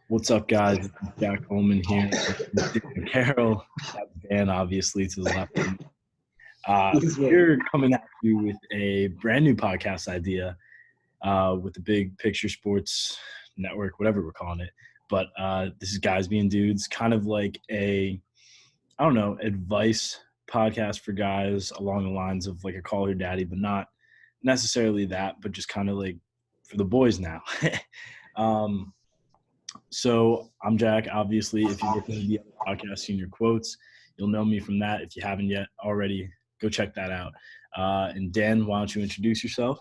What's up, guys? This is Jack Coleman here. Dan Carroll, that's Dan, obviously, to the left. This is me. We're coming at you with a brand new podcast idea with the Big Picture Sports Network, whatever we're calling it. But this is Guys Being Dudes, kind of like advice podcast for guys along the lines of like a Call Her Daddy, but not necessarily that, but just kind of like for the boys now. So I'm Jack. Obviously, if you listen to the other podcast, Senior Quotes, you'll know me from that. If you haven't yet already, go check that out. And Dan, why don't you introduce yourself?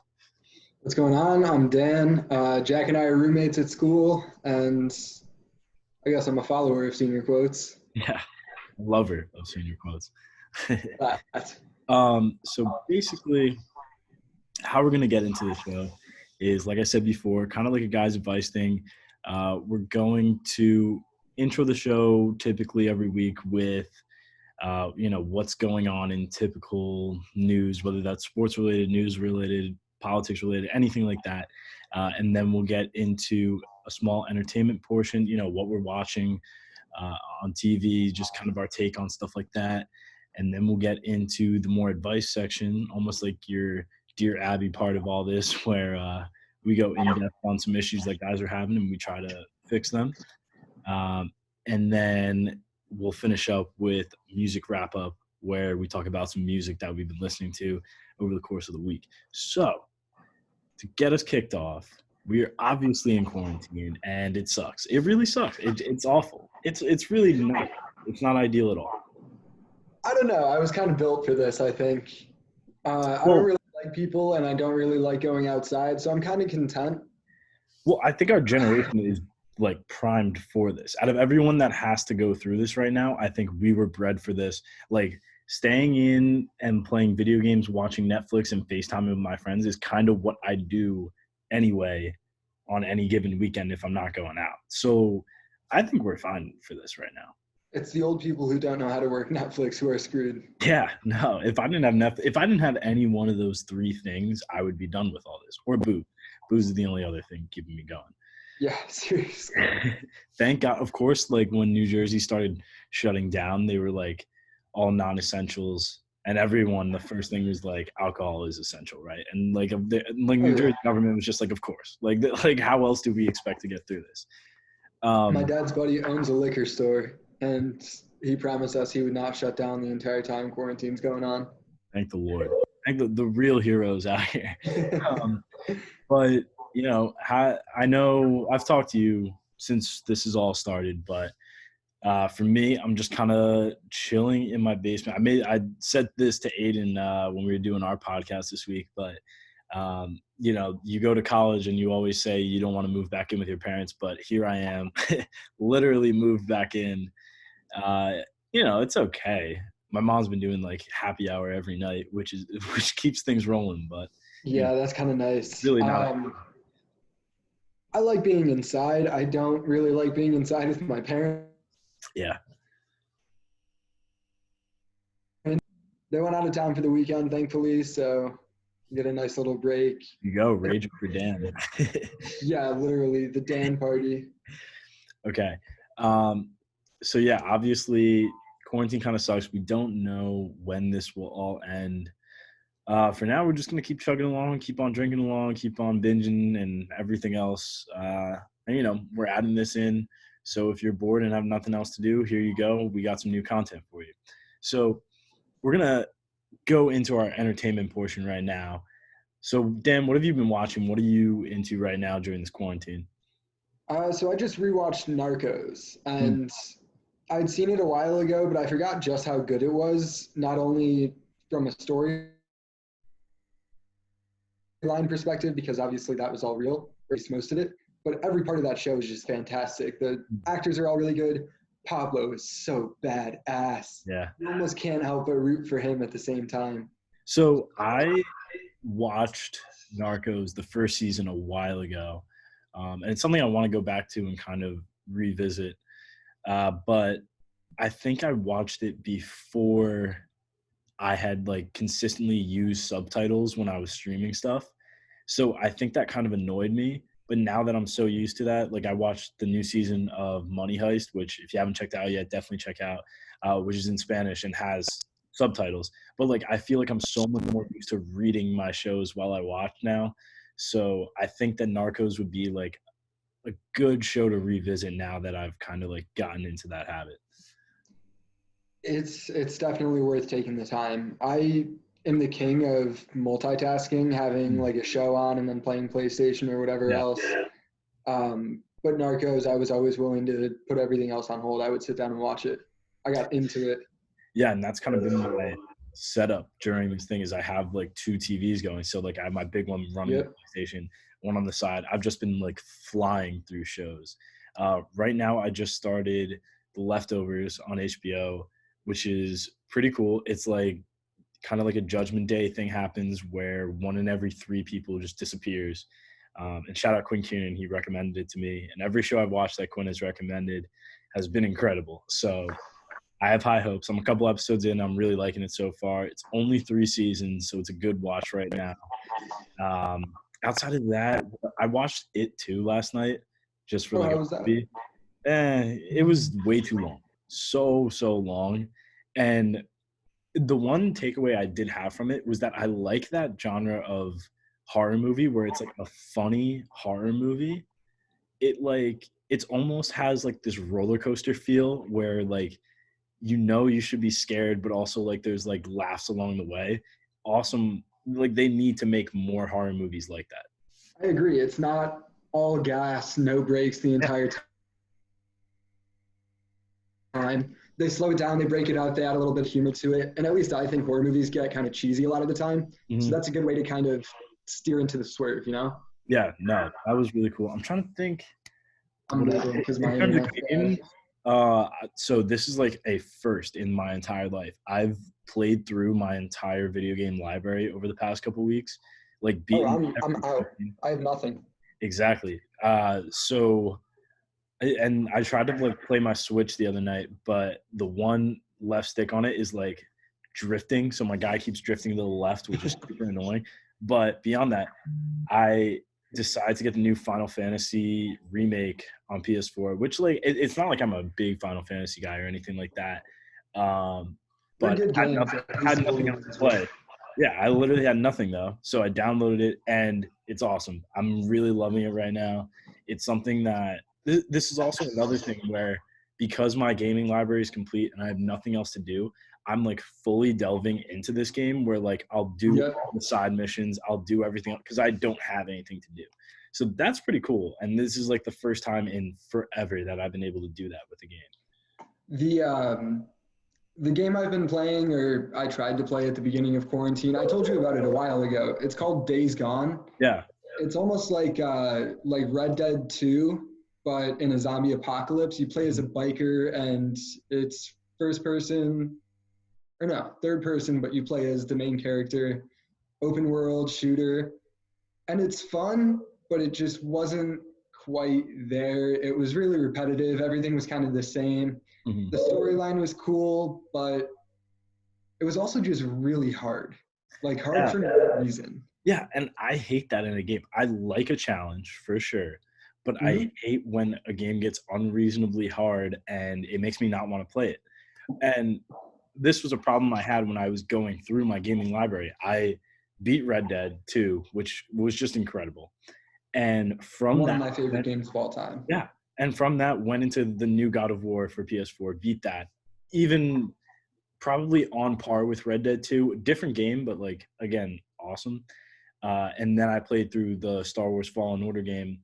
What's going on? I'm Dan. Jack and I are roommates at school, and I guess I'm a follower of Senior Quotes. Yeah, lover of Senior Quotes. That. So basically, how we're gonna get into the show is, like I said before, kind of like a guy's advice thing. We're going to intro the show typically every week with, what's going on in typical news, whether that's sports related, news related, politics related, anything like that. And then we'll get into a small entertainment portion, what we're watching on TV, just kind of our take on stuff like that. And then we'll get into the more advice section, almost like your Dear Abby part of all this, where we go in depth on some issues that guys are having and we try to fix them. And then we'll finish up with music wrap up where we talk about some music that we've been listening to over the course of the week. So to get us kicked off, we are obviously in quarantine and it sucks. It really sucks. It's awful. It's really not. It's not ideal at all. I don't know. I was kind of built for this, I think. I don't really like people, and I don't really like going outside, so I'm kind of content. Well, I think our generation is like primed for this. Out of everyone that has to go through this right now, I think we were bred for this. Like staying in and playing video games, watching Netflix and FaceTime with my friends is kind of what I do anyway on any given weekend if I'm not going out. So I think we're fine for this right now. It's the old people who don't know how to work Netflix who are screwed. Yeah, no. If I didn't have any one of those three things, I would be done with all this. Or booze. Booze is the only other thing keeping me going. Yeah, seriously. Thank God. Of course, like when New Jersey started shutting down, they were like all non-essentials, and everyone, the first thing was like alcohol is essential, right? And like New Jersey government was just like, of course, like how else do we expect to get through this? My dad's buddy owns a liquor store, and he promised us he would not shut down the entire time quarantine's going on. Thank the Lord. Thank the real heroes out here. But I know I've talked to you since this has all started, but for me, I'm just kind of chilling in my basement. I said this to Aiden when we were doing our podcast this week, but you go to college and you always say you don't want to move back in with your parents, but here I am, literally moved back in. It's okay. My mom's been doing like happy hour every night, which keeps things rolling, but yeah, that's kind of nice. Really not. I like being inside. I don't really like being inside with my parents. Yeah. They went out of town for the weekend, thankfully, so get a nice little break. You go, rage for Dan. Yeah, literally, the Dan party. Okay. So yeah, obviously quarantine kind of sucks. We don't know when this will all end. For now, we're just going to keep chugging along, keep on drinking along, keep on binging and everything else. We're adding this in. So if you're bored and have nothing else to do, here you go. We got some new content for you. So we're going to go into our entertainment portion right now. So, Dan, what have you been watching? What are you into right now during this quarantine? So I just rewatched Narcos, and I'd seen it a while ago, but I forgot just how good it was, not only from a story line perspective, because obviously that was all real, or at least most of it, but every part of that show is just fantastic. The actors are all really good. Pablo is so badass. Yeah. You almost can't help but root for him at the same time. So I watched Narcos the first season a while ago, and it's something I want to go back to and kind of revisit. But I think I watched it before I had like consistently used subtitles when I was streaming stuff. So I think that kind of annoyed me. But now that I'm so used to that, like I watched the new season of Money Heist, which if you haven't checked out yet, definitely check out, which is in Spanish and has subtitles. But like I feel like I'm so much more used to reading my shows while I watch now. So I think that Narcos would be like a good show to revisit now that I've kind of like gotten into that habit. It's definitely worth taking the time. I am the king of multitasking, having Mm. like a show on and then playing PlayStation or whatever Yeah. else. But Narcos, I was always willing to put everything else on hold. I would sit down and watch it. I got into it. Yeah, and that's kind of been my setup during this thing is I have like two TVs going. So like I have my big one running the Yep. PlayStation, one on the side. I've just been like flying through shows. Right now, I just started The Leftovers on HBO, which is pretty cool. It's like kind of like a Judgment Day thing happens where one in every three people just disappears. And shout out Quinn Kieran, he recommended it to me. And every show I've watched that Quinn has recommended has been incredible. So I have high hopes. I'm a couple episodes in. I'm really liking it so far. It's only 3 seasons, so it's a good watch right now. Outside of that, I watched It too last night, just for Oh, like how a was that? movie. It was way too long, so long. And the one takeaway I did have from it was that I like that genre of horror movie where it's like a funny horror movie. It's almost has like this roller coaster feel where like you should be scared, but also like there's like laughs along the way. Awesome. Like they need to make more horror movies like that. I agree. It's not all gas, no breaks the Yeah. entire time. They slow it down, they break it out, they add a little bit of humor to it. And at least I think horror movies get kind of cheesy a lot of the time. So Mhm. that's a good way to kind of steer into the swerve, you know? Yeah, no, that was really cool. I'm trying to think I'm what moving because in my terms of internet's bad. games. So this is like a first in my entire life. I've played through my entire video game library over the past couple weeks, like Oh, beaten I'm every out. game. I have nothing. Exactly. And I tried to like play my Switch the other night, but the one left stick on it is like drifting. So my guy keeps drifting to the left, which is super annoying. But beyond that, I decided to get the new Final Fantasy remake on PS4, which like it's not like I'm a big Final Fantasy guy or anything like that. They're But good games, at least had the older nothing else ones to were. play. Yeah, I literally had nothing though. So I downloaded it and it's awesome. I'm really loving it right now. It's something that this is also another thing where because my gaming library is complete and I have nothing else to do, I'm like fully delving into this game where like I'll do Yep. all the side missions, I'll do everything because I don't have anything to do. So that's pretty cool. And this is like the first time in forever that I've been able to do that with a game. The um the game I've been playing, or I tried to play at the beginning of quarantine, I told you about it a while ago. It's called Days Gone. Yeah. It's almost like Red Dead 2, but in a zombie apocalypse. You play as a biker, and it's first person, or no, third person, but you play as the main character, open world shooter, and it's fun, but it just wasn't quite there. It was really repetitive. Everything was kind of the same. Mhm. The storyline was cool, but it was also just really hard. Like hard Yeah. for no reason. Yeah, and I hate that in a game. I like a challenge for sure, but I Mm-hmm. hate when a game gets unreasonably hard and it makes me not want to play it. And this was a problem I had when I was going through my gaming library. I beat Red Dead 2, which was just incredible. And from One of that my favorite went games of all time. yeah, and from that went into the new God of War for PS4, beat that. Even probably on par with Red Dead 2, different game, but like again, awesome. And then I played through the Star Wars Fallen Order game,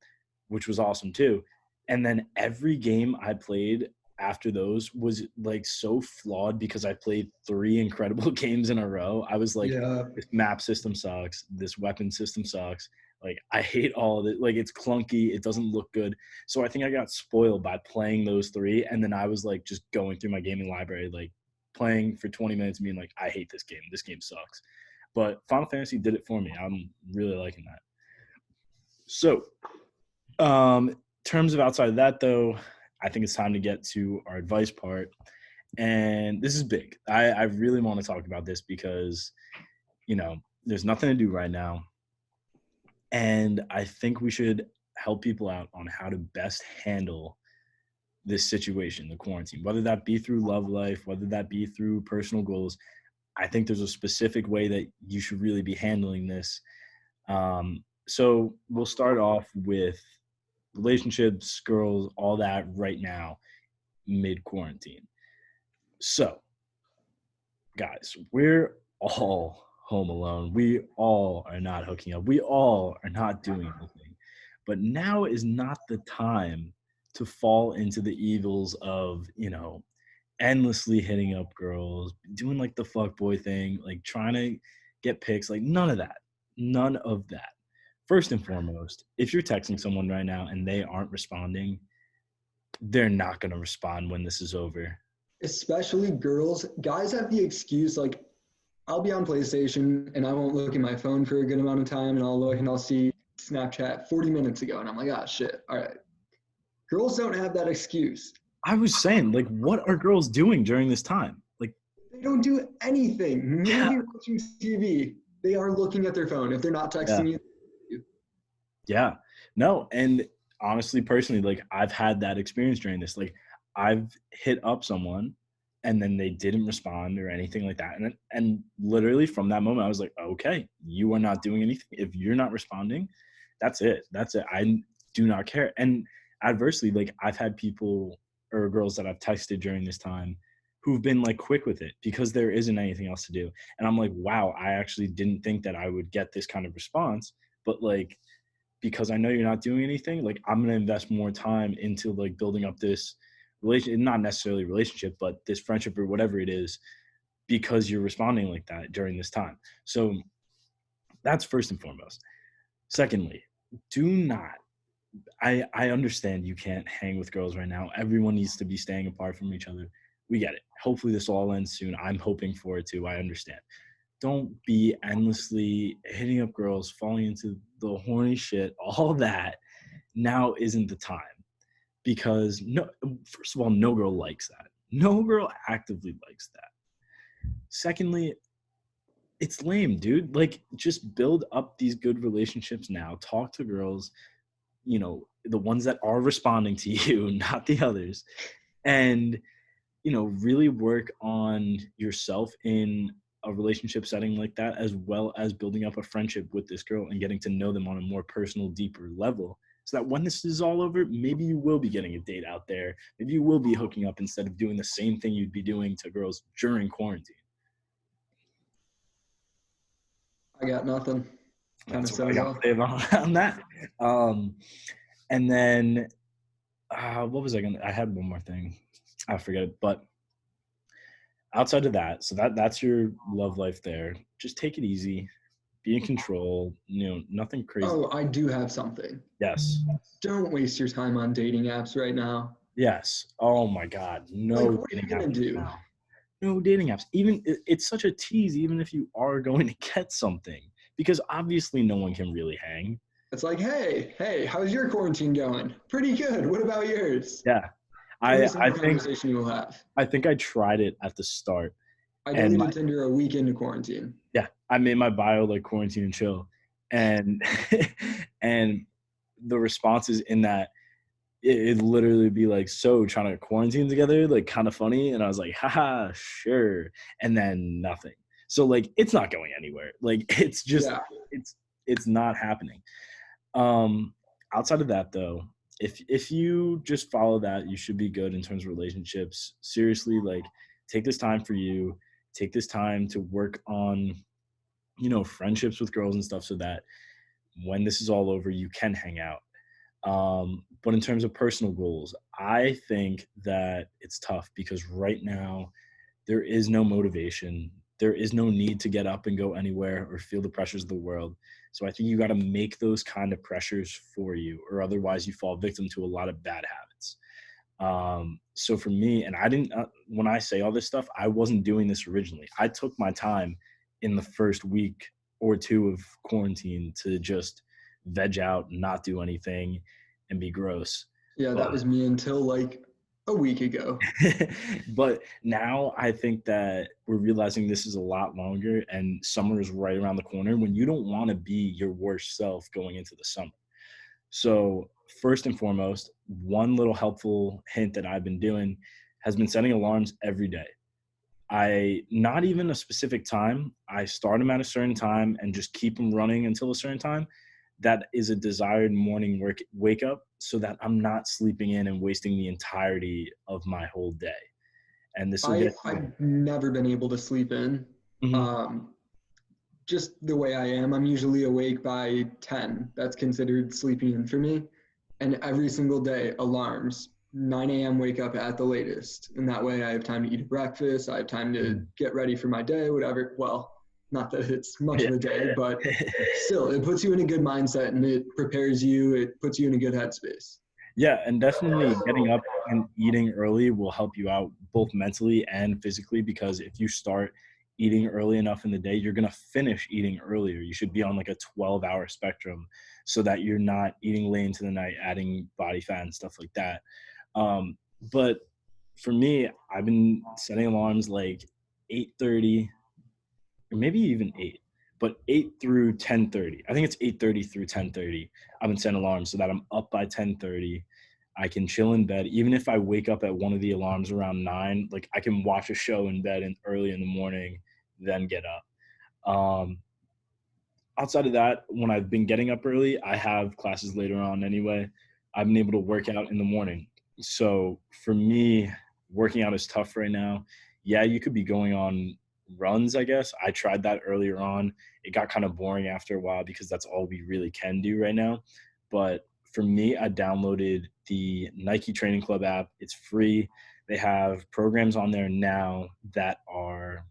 which was awesome too. And then every game I played after those was like so flawed because I played three incredible games in a row. I was like, Yeah. this map system sucks. This weapon system sucks. Like, I hate all of it. Like, it's clunky. It doesn't look good. So I think I got spoiled by playing those three. And then I was like, just going through my gaming library, like playing for 20 minutes, being like, I hate this game. This game sucks. But Final Fantasy did it for me. I'm really liking that. So, terms of outside of that, though, I think it's time to get to our advice part. And this is big. I really want to talk about this because, there's nothing to do right now. And I think we should help people out on how to best handle this situation, the quarantine, whether that be through love life, whether that be through personal goals. I think there's a specific way that you should really be handling this. So we'll start off with relationships, girls, all that right now, mid quarantine. So, guys, we're all home alone. We all are not hooking up. We all are not doing anything. But now is not the time to fall into the evils of, endlessly hitting up girls, doing like the fuck boy thing, like trying to get pics, like none of that. None of that. First and foremost, if you're texting someone right now and they aren't responding, they're not going to respond when this is over. Especially girls. Guys have the excuse like, I'll be on PlayStation and I won't look at my phone for a good amount of time, and I'll look and I'll see Snapchat 40 minutes ago, and I'm like, ah, shit. All right. Girls don't have that excuse. I was saying, like, what are girls doing during this time? Like, They don't do anything. yeah, Maybe watching TV. They are looking at their phone. If they're not yeah, texting you. yeah. No, and honestly, personally, like, I've had that experience during this. Like, I've hit up someone and then they didn't respond or anything like that. And literally from that moment, I was like, okay, you are not doing anything. If you're not responding, that's it. That's it. I do not care. And adversely, like, I've had people or girls that I've texted during this time who've been like quick with it because there isn't anything else to do. And I'm like, wow, I actually didn't think that I would get this kind of response. But like, because I know you're not doing anything, like I'm gonna invest more time into like building up this relation, not necessarily relationship, but this friendship or whatever it is, because you're responding like that during this time. So that's first and foremost. Secondly, do not. I understand you can't hang with girls right now. Everyone needs to be staying apart from each other. We get it. Hopefully this all ends soon. I'm hoping for it too. I understand. Don't be endlessly hitting up girls, falling into the horny shit, all that. Now isn't the time because no, first of all, no girl likes that. No girl actively likes that. Secondly, it's lame, dude. Like, just build up these good relationships now. Talk to girls, the ones that are responding to you, not the others. And, really work on yourself in a relationship setting like that, as well as building up a friendship with this girl and getting to know them on a more personal, deeper level. So that when this is all over, maybe you will be getting a date out there. Maybe you will be hooking up instead of doing the same thing you'd be doing to girls during quarantine. I got nothing. Kind of That's what I says got to all. say about on that. And then what was I gonna? I had one more thing. I forget it. But outside of that, so that's your love life there. Just take it easy. Be in control. Nothing crazy. Oh, I do have something. Yes. Don't waste your time on dating apps right now. Yes. Oh my God. Like, No what are you dating gonna apps do? now. No dating apps. Even it's such a tease. Even if you are going to get something, because obviously no one can really hang. It's like, hey, how's your quarantine going? Pretty good. What about yours? Yeah. Every I single think conversation you will have. I think I tried it at the start, I and deleted Tinder a week into quarantine. yeah, I made my bio like quarantine and chill, and and the responses in that it literally be like, so trying to quarantine together, like kind of funny, and I was like, haha, sure, and then nothing. So like, it's not going anywhere. Like it's just Yeah. it's not happening. Um, Outside of that though, if you just follow that, you should be good in terms of relationships. Seriously, like take this time for you. Take this time to work on friendships with girls and stuff so that when this is all over, you can hang out. But in terms of personal goals, I think that it's tough because right now there is no motivation. There is no need to get up and go anywhere or feel the pressures of the world. So I think you got to make those kind of pressures for you, or otherwise you fall victim to a lot of bad habits. So for me, and I didn't, when I say all this stuff, I wasn't doing this originally. I took my time in the first week or two of quarantine to just veg out, not do anything, and be gross. Yeah, that But, was me until like a week ago. but now I think that we're realizing this is a lot longer and summer is right around the corner when you don't want to be your worst self going into the summer. So first and foremost, one little helpful hint that I've been doing has been setting alarms every day. I not even a specific time. I start them at a certain time and just keep them running until a certain time. That is a desired morning wake up so that I'm not sleeping in and wasting the entirety of my whole day. And this will get I've never been able to sleep in. Mhm. Um, just the way I am, I'm usually awake by 10. That's considered sleeping in for me. And every single day, alarms, 9 a.m. wake up at the latest. And that way I have time to eat a breakfast. I have time to Mhm. get ready for my day, whatever. Well, not that it's much Yeah. of a day, but still, it puts you in a good mindset and it prepares you. It puts you in a good headspace. Yeah, and definitely getting up and eating early will help you out both mentally and physically because if you start eating early enough in the day, you're going to finish eating earlier. You should be on like a 12-hour spectrum so that you're not eating late into the night, adding body fat and stuff like that. But for me, I've been setting alarms like 8:30 or maybe even 8, but 8 through 10:30. I think it's 8:30 through 10:30. I've been setting alarms so that I'm up by 10:30. I can chill in bed. Even if I wake up at one of the alarms around 9, like I can watch a show in bed and early in the morning, then get up. Um, Outside of that, when I've been getting up early, I have classes later on anyway. I've been able to work out in the morning. So for me, working out is tough right now. Yeah, you could be going on runs, I guess. I tried that earlier on. It got kind of boring after a while because that's all we really can do right now. But for me, I downloaded the Nike Training Club app. It's free. They have programs on there now that are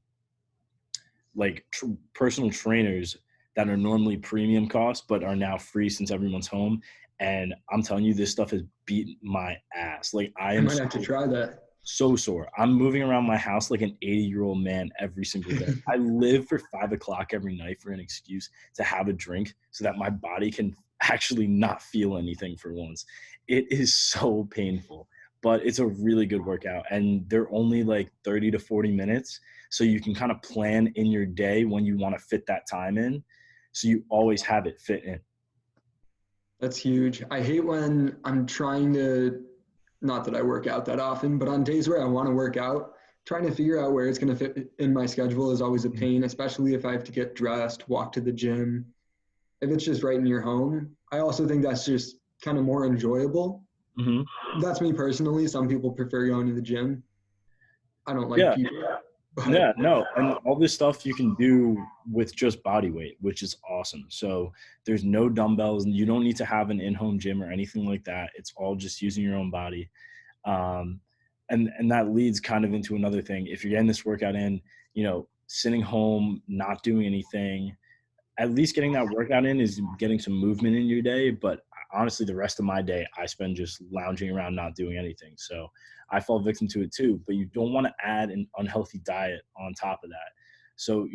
like personal trainers that are normally premium cost but are now free since everyone's home. And I'm telling you, this stuff has beat my ass. Like I I am might have to try that. so sore. I'm moving around my house like an 80-year-old man every single day. I live for 5 o'clock every night for an excuse to have a drink so that my body can actually not feel anything for once. It is so painful, but it's a really good workout. And they're only like 30 to 40 minutes. So you can kind of plan in your day when you want to fit that time in. So you always have it fit in. That's huge. I hate when I'm trying to, not that I work out that often, but on days where I want to work out, trying to figure out where it's going to fit in my schedule is always a pain, especially if I have to get dressed, walk to the gym. If it's just right in your home, I also think that's just kind of more enjoyable. Mm-hmm. That's me personally. Some people prefer going to the gym. I don't like Yeah. people, but Yeah, no, and all this stuff you can do with just body weight, which is awesome. So there's no dumbbells, and you don't need to have an in-home gym or anything like that. It's all just using your own body. Um, and that leads kind of into another thing. If you're getting this workout in, sitting home, not doing anything, at least getting that workout in is getting some movement in your day. But honestly, the rest of my day, I spend just lounging around, not doing anything. So I fall victim to it too. But you don't want to add an unhealthy diet on top of that. So,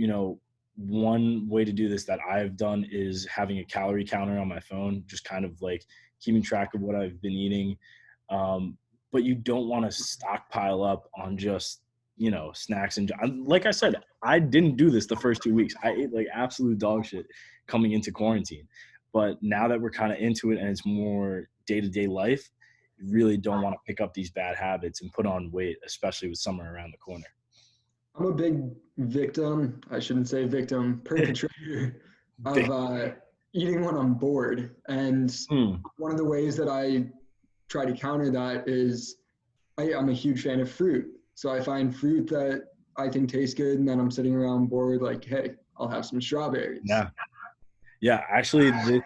one way to do this that I've done is having a calorie counter on my phone, just kind of like keeping track of what I've been eating. But you don't want to stockpile up on just snacks and like I said, I didn't do this the first 2 weeks. I ate like absolute dog shit coming into quarantine. But now that we're kind of into it and it's more day-to-day life, you really don't want to pick up these bad habits and put on weight, especially with summer around the corner. I'm a big victim. I shouldn't say victim, perpetrator of eating when I'm bored. And Hmm. one of the ways that I try to counter that is I'm a huge fan of fruit. So I find fruit that I think tastes good, and then I'm sitting around bored, like, hey, I'll have some strawberries. Yeah. Yeah. Actually, this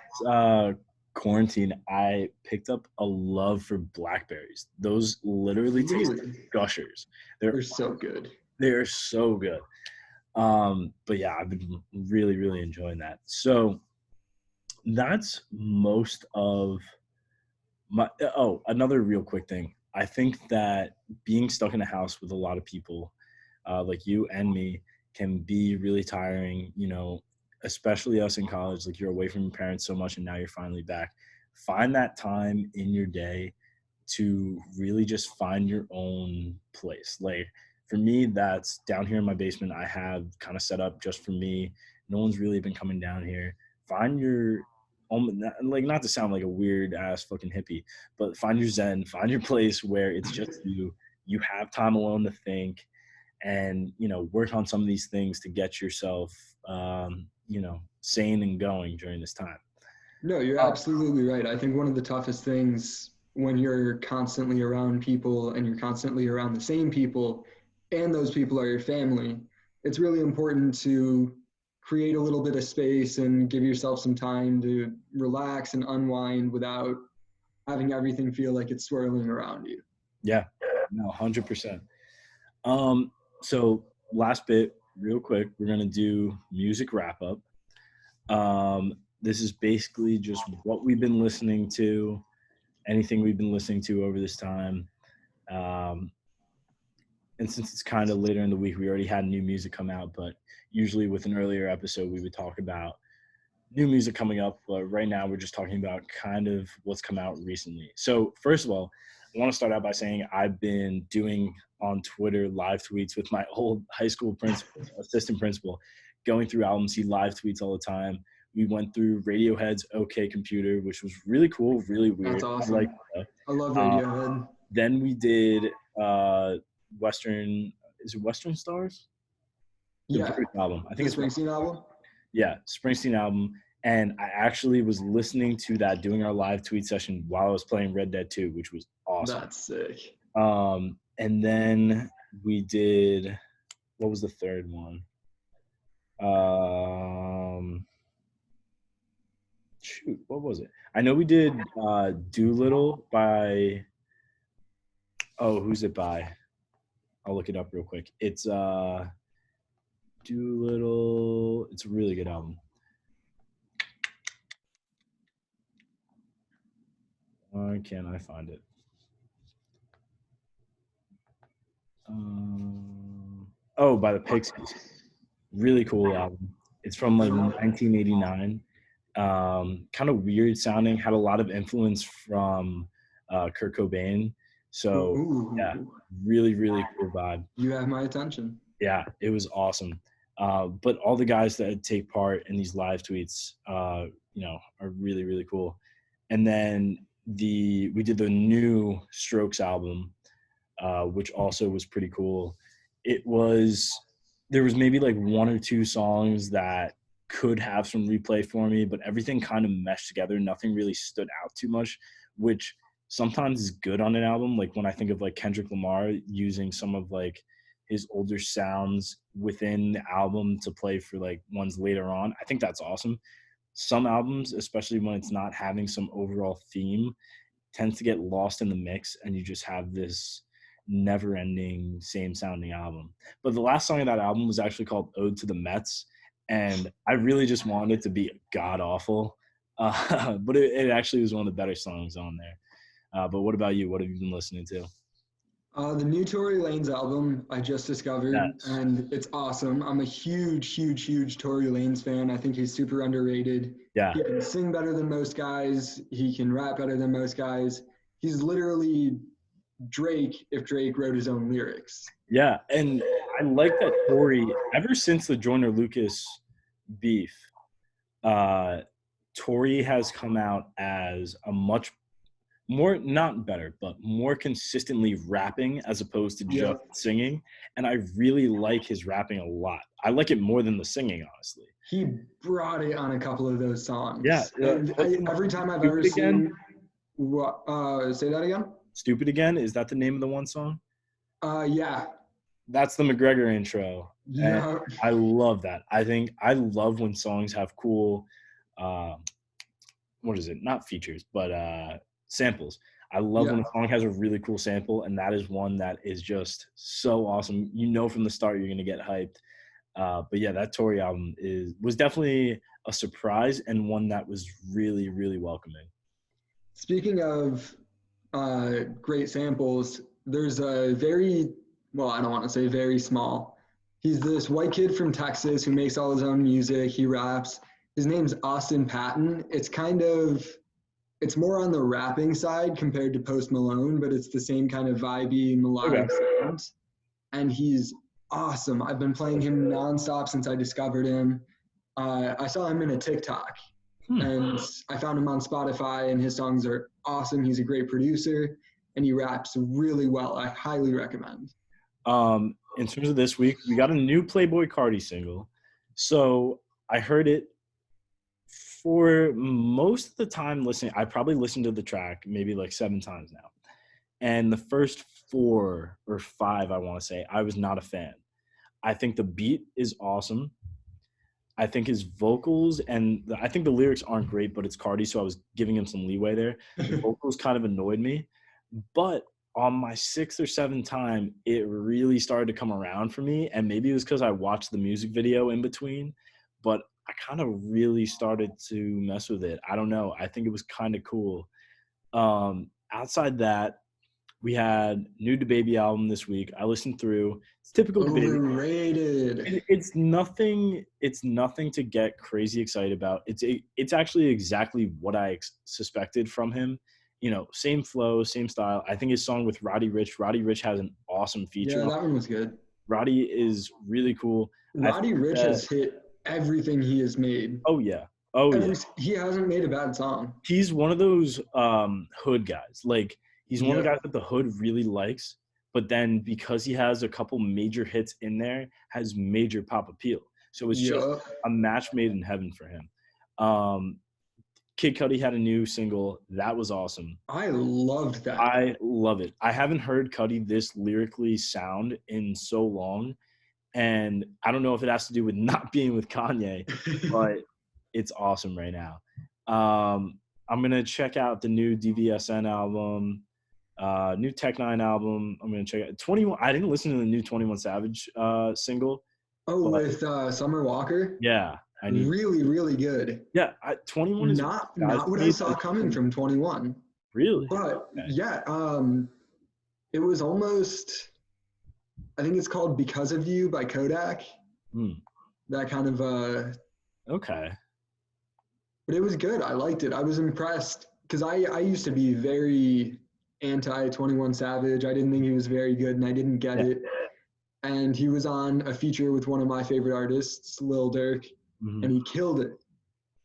quarantine, I picked up a love for blackberries. Those literally taste like Really? gushers. They're They're so good. they're so good. But yeah, I've been really, really enjoying that. So that's most of my another real quick thing. I think that being stuck in a house with a lot of people, like you and me, can be really tiring, especially us in college. Like you're away from your parents so much and now you're finally back. Find that time in your day to really just find your own place. Like for me, that's down here in my basement. I have kind of set up just for me. No one's really been coming down here. Find your not to sound like a weird ass fucking hippie, but find your zen, find your place where it's just you have time alone to think, and work on some of these things to get yourself sane and going during this time. No, you're absolutely right. I think one of the toughest things when you're constantly around people and you're constantly around the same people and those people are your family, it's really important to create a little bit of space and give yourself some time to relax and unwind without having everything feel like it's swirling around you. Yeah, no, 100%. So last bit, real quick, we're gonna do music wrap up. This is basically just what we've been listening to, anything we've been listening to over this time. And since it's kind of later in the week, we already had new music come out, but usually with an earlier episode, we would talk about new music coming up. But right now, we're just talking about kind of what's come out recently. So first of all, I want to start out by saying I've been doing on Twitter live tweets with my old high school assistant principal, going through albums. He live tweets all the time. We went through Radiohead's OK Computer, which was really cool, really weird. That's awesome. I love Radiohead. Then we did Western Stars? Yeah. Album. I think it's Springsteen album. Yeah, Springsteen album. And I actually was listening to that, doing our live tweet session while I was playing Red Dead 2, which was awesome. That's sick. And then we did, what was the third one? Shoot, what was it? I know we did Doolittle by, who's it by? I'll look it up real quick. It's Doolittle. It's a really good album. Why can't I find it? By the Pixies. Really cool album. It's from like 1989. Kind of weird sounding. Had a lot of influence from Kurt Cobain. So yeah, really, really cool vibe. You have my attention. Yeah, it was awesome. But all the guys that take part in these live tweets, are really, really cool. And then we did the new Strokes album, which also was pretty cool. There was maybe like one or two songs that could have some replay for me, but everything kind of meshed together. Nothing really stood out too much, which sometimes is good on an album. Like when I think of like Kendrick Lamar using some of like his older sounds within the album to play for like ones later on, I think that's awesome. Some albums, especially when it's not having some overall theme, tends to get lost in the mix and you just have this never-ending same sounding album. But the last song of that album was actually called Ode to the Mets, and I really just wanted it to be god awful, but it actually was one of the better songs on there. But what about you? What have you been listening to? The new Tory Lanez album I just discovered, and it's awesome. I'm a huge Tory Lanez fan. I think he's super underrated. Yeah. He can sing better than most guys. He can rap better than most guys. He's literally Drake if Drake wrote his own lyrics. Yeah, and I like that Tory, ever since the Joyner Lucas beef, Tory has come out as a much more, not better, but more consistently rapping as opposed to just singing. And I really like his rapping a lot. I like it more than the singing, honestly. He brought it on a couple of those songs. Yeah. Every time I've ever seen say that again? Stupid Again? Is that the name of the one song? Yeah. That's the McGregor intro. Yeah. And I love that. I love when songs have cool, what is it? Not features, but samples. I love when a song has a really cool sample, and that is one that is just so awesome. You know from the start you're going to get hyped. But yeah, that Tory album was definitely a surprise and one that was really, really welcoming. Speaking of great samples, there's a very, well, I don't want to say very small. He's this white kid from Texas who makes all his own music. He raps. His name's Austin Patton. It's more on the rapping side compared to Post Malone, but it's the same kind of vibey, melodic sounds. And he's awesome. I've been playing him nonstop since I discovered him. I saw him in a TikTok, And I found him on Spotify, and his songs are awesome. He's a great producer, and he raps really well. I highly recommend. In terms of this week, we got a new Playboi Carti single. So I heard it for most of the time listening. I probably listened to the track maybe like 7 times now. And the first 4 or 5, I want to say, I was not a fan. I think the beat is awesome. I think his vocals I think the lyrics aren't great, but it's Cardi, so I was giving him some leeway there. The vocals kind of annoyed me. But on my 6th or 7th time, it really started to come around for me. And maybe it was because I watched the music video in between, but I kind of really started to mess with it. I don't know. I think it was kind of cool. Outside that, we had new DaBaby album this week. I listened through. It's typical DaBaby. Overrated. It's nothing. It's nothing to get crazy excited about. It's actually exactly what I suspected from him. You know, same flow, same style. I think his song with Roddy Ricch has an awesome feature. Yeah, that one was good. Roddy is really cool. Roddy Ricch has hit everything he has made. Oh yeah. Oh yeah. He hasn't made a bad song. He's one of those hood guys. Like he's one of the guys that the hood really likes, but then because he has a couple major hits in there, has major pop appeal. So it's just a match made in heaven for him. Kid Cudi had a new single. That was awesome. I loved that. I love it. I haven't heard Cudi this lyrically sound in so long. And I don't know if it has to do with not being with Kanye, but it's awesome right now. I'm going to check out the new DVSN album, new Tech Nine album. I'm going to check out 21. I didn't listen to the new 21 Savage single. Oh, with Summer Walker? Yeah. Really, really good. Yeah. 21 is not what I saw coming from 21. Really? But yeah, it was almost, I think it's called Because of You by Kodak. That kind of okay. But it was good. I liked it. I was impressed because I used to be very anti 21 Savage. I didn't think he was very good, and I didn't get it. And he was on a feature with one of my favorite artists, Lil Durk, and he killed it.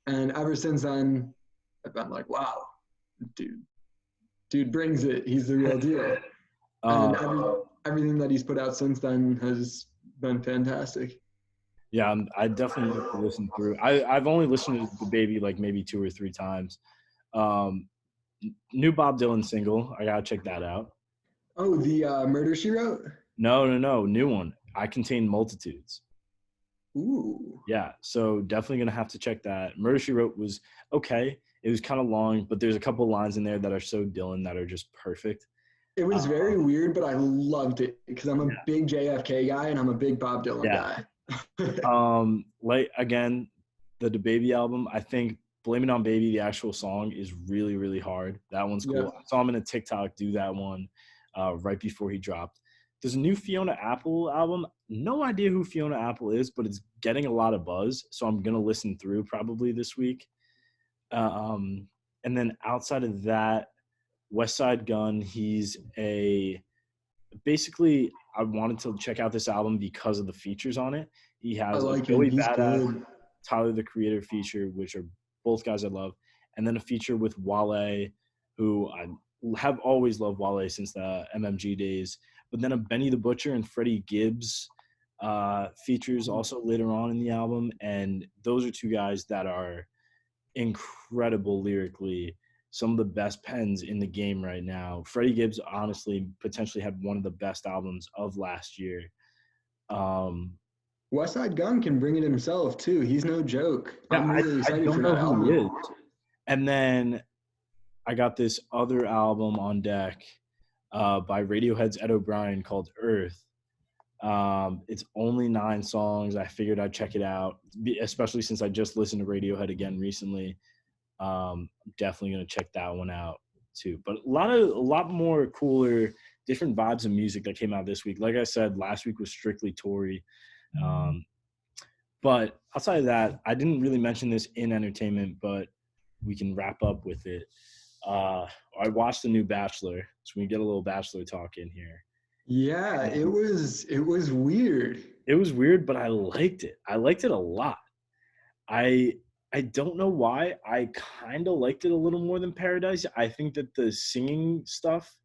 And ever since then, I've been like, wow, dude brings it. He's the real deal. And everything that he's put out since then has been fantastic. Yeah, I definitely have to listen through. I've only listened to DaBaby like maybe 2 or 3 times. New Bob Dylan single. I gotta check that out. Oh, the Murder, She Wrote? No, new one. I Contain Multitudes. Ooh. Yeah, so definitely gonna have to check that. Murder, She Wrote was okay. It was kind of long, but there's a couple lines in there that are so Dylan that are just perfect. It was very weird, but I loved it because I'm a big JFK guy and I'm a big Bob Dylan guy. Like again, the DaBaby album, I think Blame It on Baby, the actual song, is really, really hard. That one's cool. I saw him in a TikTok do that one right before he dropped. There's a new Fiona Apple album. No idea who Fiona Apple is, but it's getting a lot of buzz, so I'm gonna listen through probably this week. And then outside of that, West Side Gun, basically I wanted to check out this album because of the featers on it. He has Joey Badass, Tyler the Creator feature, which are both guys I love, and then a feature with Wale, who I have always loved Wale since the MMG days. But then a Benny the Butcher and Freddie Gibbs features also later on in the album, and those are 2 guys that are incredible lyrically. Some of the best pens in the game right now. Freddie Gibbs honestly potentially had one of the best albums of last year. West Side Gun can bring it himself too. He's no joke. Yeah, I'm really excited for that album. Who he is. And then I got this other album on deck by Radiohead's Ed O'Brien called Earth. It's only 9 songs. I figured I'd check it out, especially since I just listened to Radiohead again recently. I'm definitely gonna check that one out too. But a lot more cooler, different vibes of music that came out this week. Like I said, last week was strictly Tory. But outside of that, I didn't really mention this in entertainment, but we can wrap up with it. I watched the new Bachelor, so we get a little Bachelor talk in here. Yeah, it was weird. It was weird, but I liked it. I liked it a lot. I I don't know why. I kind of liked it a little more than Paradise. I think that the singing stuff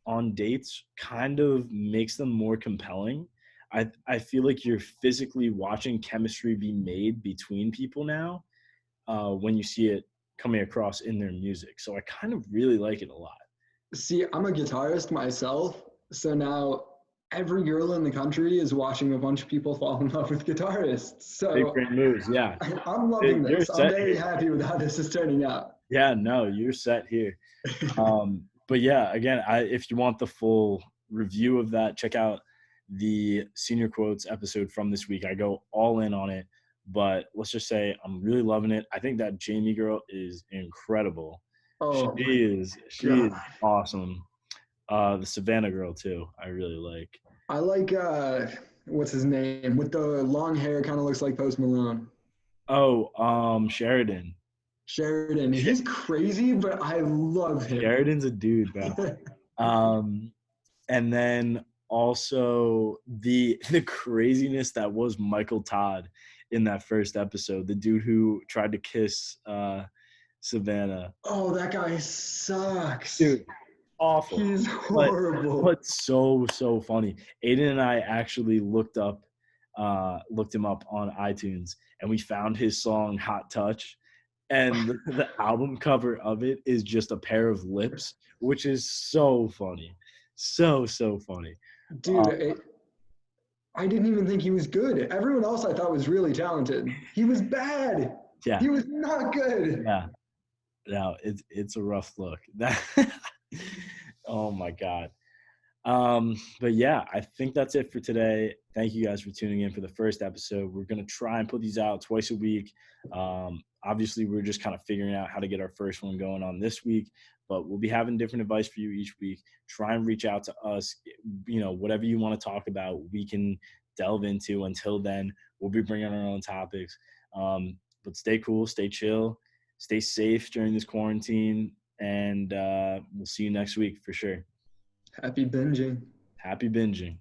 on dates kind of makes them more compelling. I feel like you're physically watching chemistry be made between people now when you see it coming across in their music. So I kind of really like it a lot. See, I'm a guitarist myself, so now every girl in the country is watching a bunch of people fall in love with guitarists. Big So brain moves, yeah. I'm loving You're this. I'm set very here. happy with how this is turning out. Yeah, no, you're set here. But yeah, again, if you want the full review of that, check out the Senior Quotes episode from this week. I go all in on it, but let's just say I'm really loving it. I think that Jamie girl is incredible. Oh my She is God. awesome. The Savannah girl too, I really like. I like what's his name? With the long hair, kind of looks like Post Malone. Oh, Sheridan. Sheridan. He's crazy, but I love him. Sheridan's a dude, bro. Um, and then also the craziness that was Michael Todd in that first episode, the dude who tried to kiss Savannah. Oh, that guy sucks. Dude, awful. He's But horrible. but so funny. Aiden and I actually looked him up on iTunes, and we found his song Hot Touch. And the album cover of it is just a pair of lips, which is so funny. So funny. Dude, Uh, I didn't even think he was good. Everyone else I thought was really talented. He was bad. yeah, He was not good. yeah. No, it's a rough look. That oh my God. But yeah, I think that's it for today. Thank you guys for tuning in for the first episode. We're gonna try and put these out twice a week. Obviously, we're just kind of figuring out how to get our first one going on this week, but we'll be having different advice for you each week. Try and reach out to us. Whatever you want to talk about, we can delve into. Until then, we'll be bringing our own topics. But stay cool, stay chill, stay safe during this quarantine, and we'll see you next week for sure. Happy binging. Happy binging.